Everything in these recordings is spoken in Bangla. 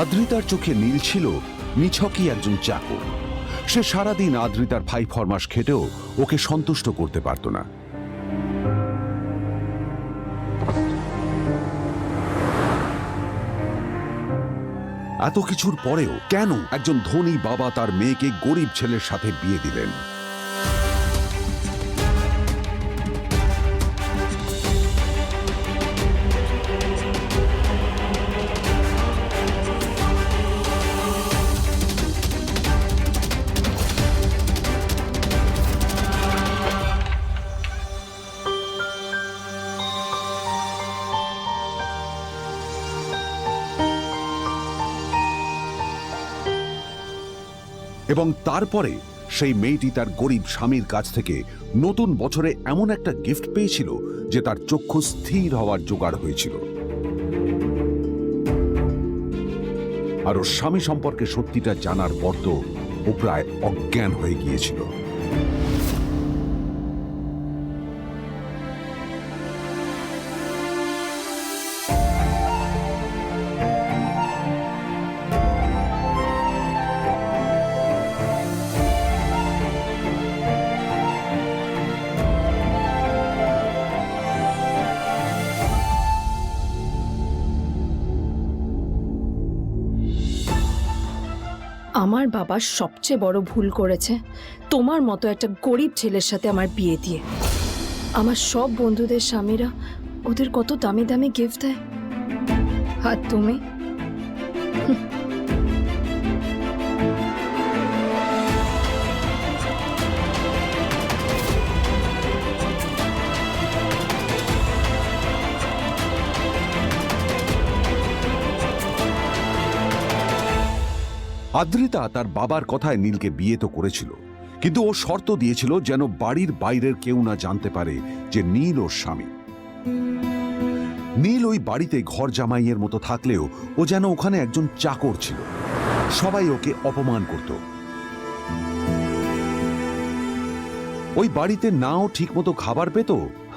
আদ্রিতার চোখে নীল ছিল নিছকই একজন চাকর। সে সারাদিন আদ্রিতার ভাই ফরমাস খেটেও ওকে সন্তুষ্ট করতে পারত না। এত কিছুর পরেও কেন একজন ধনী বাবা তার মেয়েকে গরিব ছেলের সাথে বিয়ে দিলেন? এবং তারপরে সেই মেয়েটি তার গরিব স্বামীর কাছ থেকে নতুন বছরে এমন একটা গিফট পেয়েছিল যে তার চক্ষু স্থির হওয়ার জোগাড় হয়েছিল। আর ওর স্বামী সম্পর্কে সত্যিটা জানার পর তো ও প্রায় অজ্ঞান হয়ে গিয়েছিল। আমার বাবা সবচেয়ে বড় ভুল করেছে তোমার মতো একটা গরিব ছেলের সাথে আমার বিয়ে দিয়ে। আমার সব বন্ধুদের স্বামীরা ওদের কত দামি দামি গিফট দেয়, আর তুমি আদ্রিতা তার বাবার কথায় নীলকে বিয়ে তো করেছিল, কিন্তু ও শর্ত দিয়েছিল যেন বাড়ির বাইরের কেউ না জানতে পারে যে নীল ওর স্বামী। নীল ওই বাড়িতে ঘর জামাইয়ের মতো থাকলেও ও যেন ওখানে একজন চাকর ছিল। সবাই ওকে অপমান করত। ওই বাড়িতে না ও ঠিক মতো খাবার পেত,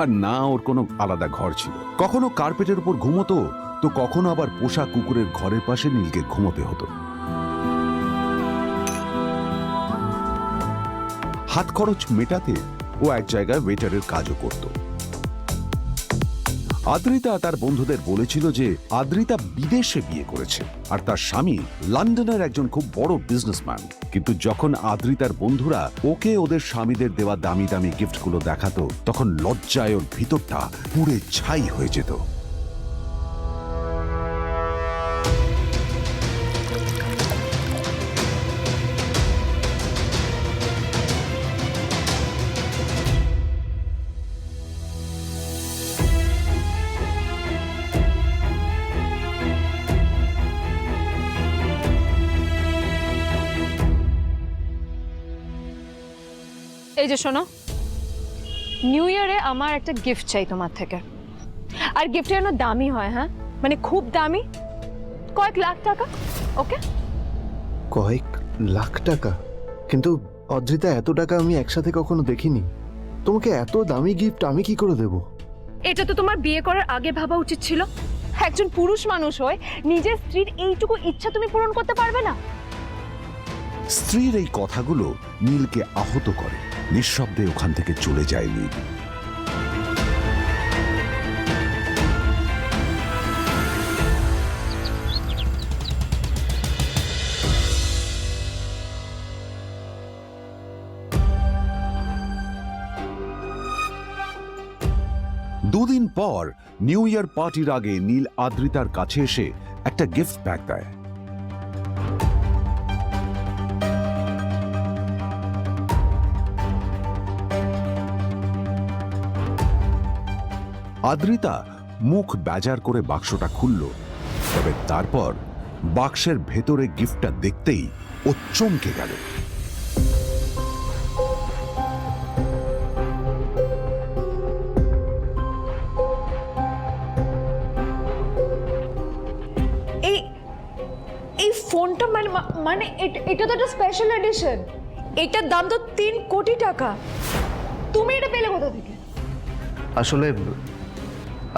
আর না ওর কোনো আলাদা ঘর ছিল। কখনো কার্পেটের উপর ঘুমোতো, তো কখনো আবার পোষা কুকুরের ঘরের পাশে নীলকে ঘুমোতে হতো। হাত খরচ মেটাতে ও এক জায়গায় ওয়েটারের কাজও করত। আদ্রিতা তার বন্ধুদের বলেছিল যে আদ্রিতা বিদেশে বিয়ে করেছে আর তার স্বামী লন্ডনের একজন খুব বড় বিজনেসম্যান। কিন্তু যখন আদ্রিতার বন্ধুরা ওকে ওদের স্বামীদের দেওয়া দামি দামি গিফটগুলো দেখাতো, তখন লজ্জায় ওর ভিতরটা পুড়ে ছাই হয়ে যেত। এই যে শোনো, নিউ ইয়ারে আমার একটা গিফট চাই তোমার থেকে। আর গিফটটা যেন দামি হয়, হ্যাঁ, মানে খুব দামি, কয়েক লাখ টাকা। ওকে? কয়েক লাখ টাকা? কিন্তু অদ্রিতা, এত টাকা আমি একসাথে কখনো দেখিনি। তোমাকে এত দামি গিফট আমি কি করে দেব? এটা তো তোমার বিয়ে করার আগে ভাবা উচিত ছিল। একজন পুরুষ মানুষ হয়ে নিজের স্ত্রীর এইটুকু ইচ্ছা তুমি পূরণ করতে পারবে না? স্ত্রীর এই কথাগুলো নীলকে আহত করে। নিঃশব্দে ওখান থেকে চলে যায় নীল। দুদিন পর নিউ ইয়ার পার্টির আগে নীল আদ্রিতার কাছে এসে একটা গিফট ব্যাগ দেয়। আদ্রিতা মুখ বেজার করে বাক্সটা খুলল, তবে তারপর বাক্সের ভেতরে গিফটটা দেখতেই ও চমকে গেল। এই ফোনটা মানে এটা তো একটা স্পেশাল এডিশন। এটার দাম তো 3 কোটি টাকা। তুমি এটা পেলে কোথা থেকে?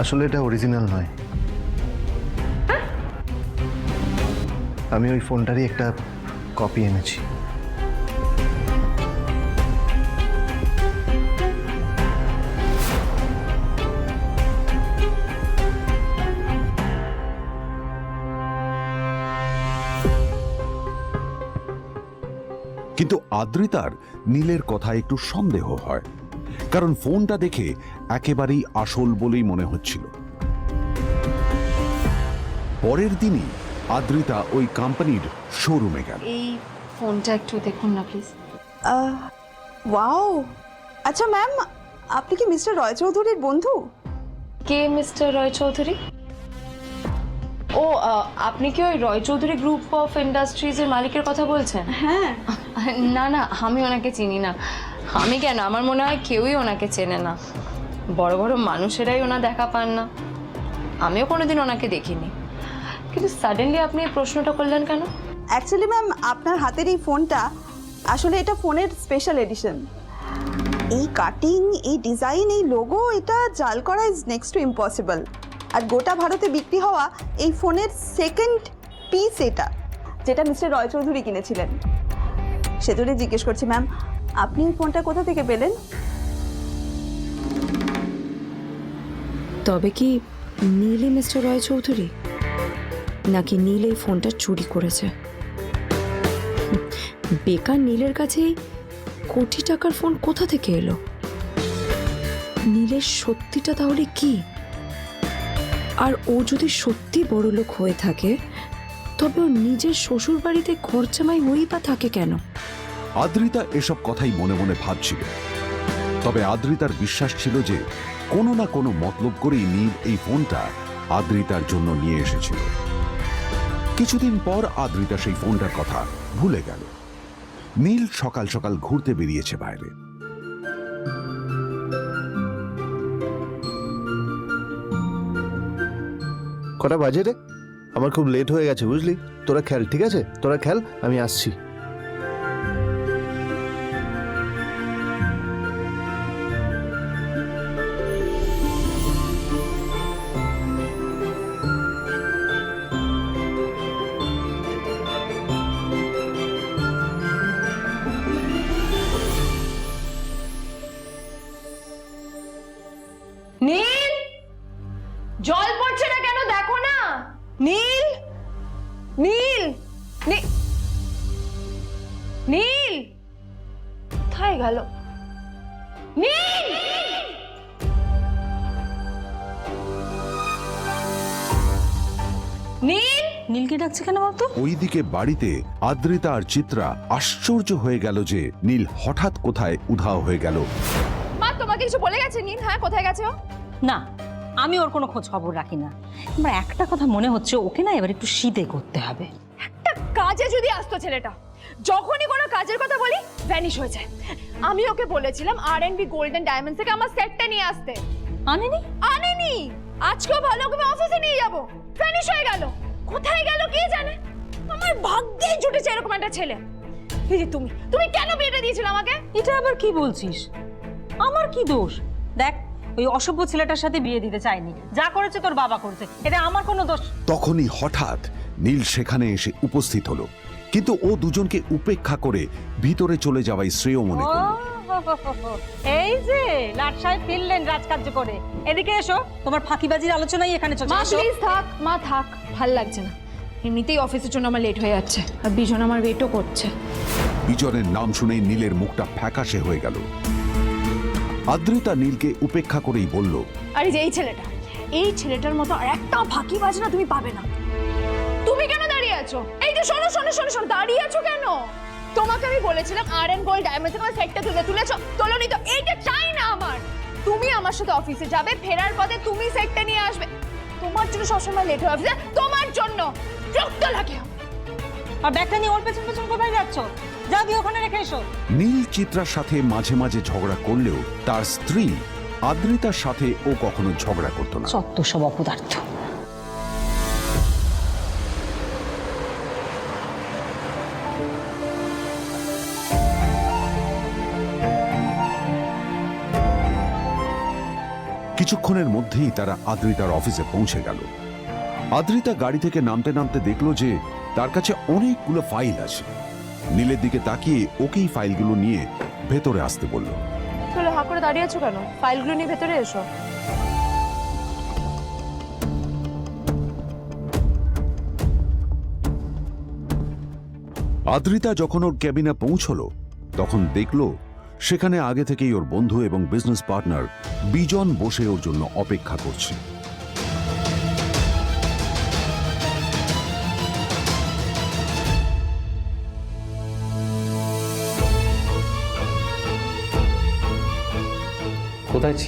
আসলে এটা অরিজিনাল নয়। আমি ওই ফোনটারই একটা কপি এনেছি। কিন্তু আদ্রিতার নীলের কথা একটু সন্দেহ হয়, কারণ ফোনটা দেখে একেবারেই আসল বলেই মনে হচ্ছিল। পরের দিনই আদ্রিতা ওই কোম্পানির শোরুমে গেল। এই ফোনটা একটু দেখুন না প্লিজ। ওয়াও, আচ্ছা ম্যাম, আপনি কি মিস্টার রয় চৌধুরীর বন্ধু? কে মিস্টার রয় চৌধুরী? ও আপনি কি ওই রয় চৌধুরী গ্রুপ অফ ইন্ডাস্ট্রিজের মালিকের কথা বলছেন? হ্যাঁ। না না, আমি ওনাকে চিনি না। আমি কেন, আমার মনে হয় কেউই ওনাকে চেনে না। বড় বড় মানুষেরাই ওনা দেখা পান না। আমিও কোনোদিন ওনাকে দেখিনি, কিন্তু সাডেনলি আপনি এই প্রশ্নটা করলেন কেন? অ্যাকচুয়ালি ম্যাম, আপনার হাতের এই ফোনটা আসলে এটা ফোনের স্পেশাল এডিশন। এই কাটিং, এই ডিজাইন, এই লোগো, এটা জাল করা ইজ নেক্সট টু ইম্পসিবল। আর গোটা ভারতে বিক্রি হওয়া এই ফোনের সেকেন্ড পিস এটা, যেটা মিস্টার রয় চৌধুরী কিনেছিলেন। সেজন্য জিজ্ঞেস করছি ম্যাম, আপনি এই ফোনটা কোথা থেকে পেলেন? তবে কি নীলই মিস্টার রয় চৌধুরী, নাকি নীল এই ফোনটা চুরি করেছে? বেকার নীলের কাছে কোটি টাকার ফোন কোথা থেকে এলো? নীলের সত্যিটা তাহলে কি? আর ও যদি সত্যি বড়লোক হয়ে থাকে, তবে ও নিজের শ্বশুর বাড়িতে খরচামাই হয়েই বা থাকে কেন? আদ্রিতা এসব কথাই মনে মনে ভাবছিল। তবে আদ্রিতার বিশ্বাস ছিল যে কোনো না কোনো মতলব করেই নীল এই ফোনটা আদ্রিতার জন্য নিয়ে এসেছিল। কিছুদিন পর আদ্রিতা সেই ফোনটার কথা ভুলে গেল। নীল সকাল সকাল ঘুরতে বেরিয়েছে বাইরে। কটা বাজে রে? আমার খুব লেট হয়ে গেছে, বুঝলি? তোরা খেল, ঠিক আছে? তোরা খেল, আমি আসছি। নীল, জল পড়ছে না কেন দেখো না। নীল, নীল, নীল কোথায় গেল? নীল, নীল, নীলকে ডাকছে কেন বলতো? ওইদিকে বাড়িতে আদ্রিতা আর চিত্রা আশ্চর্য হয়ে গেল যে নীল হঠাৎ কোথায় উধাও হয়ে গেল। মা তোমাকে কিছু বলে গেছে নীল? হ্যাঁ, কোথায় গেছে ও? না, আমি ওর কোনো খোঁজ খবর রাখি না। আমার একটা কথা মনে হচ্ছে, ওকে না এবার একটু শীতে করতে হবে। একটা কাজে যদি আসতো ছেলেটা, যখনই কোনো কাজের কথা বলি ভ্যানিশ হয়ে যায়। আমি ওকে বলেছিলাম আর&বি গোল্ডেন ডায়মন্ডস থেকে আমার সেটটা নিয়ে আসতে, আনেনি? আনেনি। আজকেও ভালো ওকে আমি অফিসে নিয়ে যাব, ভ্যানিশ হয়ে গেল। কোথায় গেল কে জানে। আমার ভাগ্যেই জুটেছে এরকম একটা ছেলে। এই যে তুমি তুমি কেন বিয়েটা দিয়েছিলে আমাকে? এটা আবার কি বলছিস? আমার কি দোষ? দেখ, ওই অসভ্য ছেলেটার সাথে বিয়ে দিতে চাইনি। যা করেছে তোর বাবা করেছে, এটা আমার কোনো দোষ। তখনই হঠাৎ নীল সেখানে এসে উপস্থিত হলো, কিন্তু ও দুজনকে উপেক্ষা করে ভিতরে চলে যাওয়াই শ্রেয় মনে করল। এই যে লাট সাহেব ফিরলেন রাজকার্য করে। এদিকে এসো, তোমার ফাঁকিবাজির আলোচনাই এখানে চলছে। মা এসো। প্লিজ থাক, মা থাক, ভাল লাগছে না। এমনিতেই অফিসের জন্য আমার লেট হয়ে যাচ্ছে, আর বিজন আমার ওয়েটও করছে। বিজনের নাম শুনেই নীলের মুখটা ফ্যাকাশে হয়ে গেল। আদ্রিতা নীলকে উপেক্ষা করেই বলল, আরে যে এই ছেলেটার মতো আর একটা ফাঁকিবাজ না তুমি পাবে না। তুমি কেন দাঁড়িয়ে আছো? এই যে শোনো শোনো শোনো শোনো, দাঁড়িয়ে আছো কেন? তোমাকে আমি বলেছিলাম আর&বি গোল্ড ডায়মন্ড থেকে আমার সেটটা তুলেছো, তোলোনি তো। এইটা চাই না আমার। তুমি আমার সাথে অফিসে যাবে, ফেরার পথে তুমি সেটটা নিয়ে আসবে। তোমার জন্য সবসময় লেট হয় অফিসে, তোমার জন্য বিরক্ত লাগে। আর ব্যাগটা নিয়ে ওর পেছন পেছন কোথায় যাচ্ছ? যা দিয়ে ওখানে রেখে এসো। নীল চিত্রার সাথে মাঝে মাঝে ঝগড়া করলেও তার স্ত্রী আদ্রিতার সাথে ও কখনো ঝগড়া করত না। সত্য সব অপদার্থ। কিছুক্ষণের মধ্যেই তারা আদ্রিতার অফিসে পৌঁছে গেল। আদ্রিতা গাড়ি থেকে নামতে নামতে দেখলো যে তার কাছে অনেকগুলো ফাইল আছে। নীলের দিকে তাকিয়ে ওকেই ফাইলগুলো নিয়ে ভেতরে আসতে বলল। তাহলে হা করে দাঁড়িয়ে আছো কেন? ফাইলগুলো নিয়ে ভেতরে এসো। আদ্রিতা যখন ওর ক্যাবিনে পৌঁছলো তখন দেখলো সেখানে আগে থেকেই ওর বন্ধু এবং বিজনেস পার্টনার বিজন বসে ওর জন্য অপেক্ষা করছে। কোথায় ছিল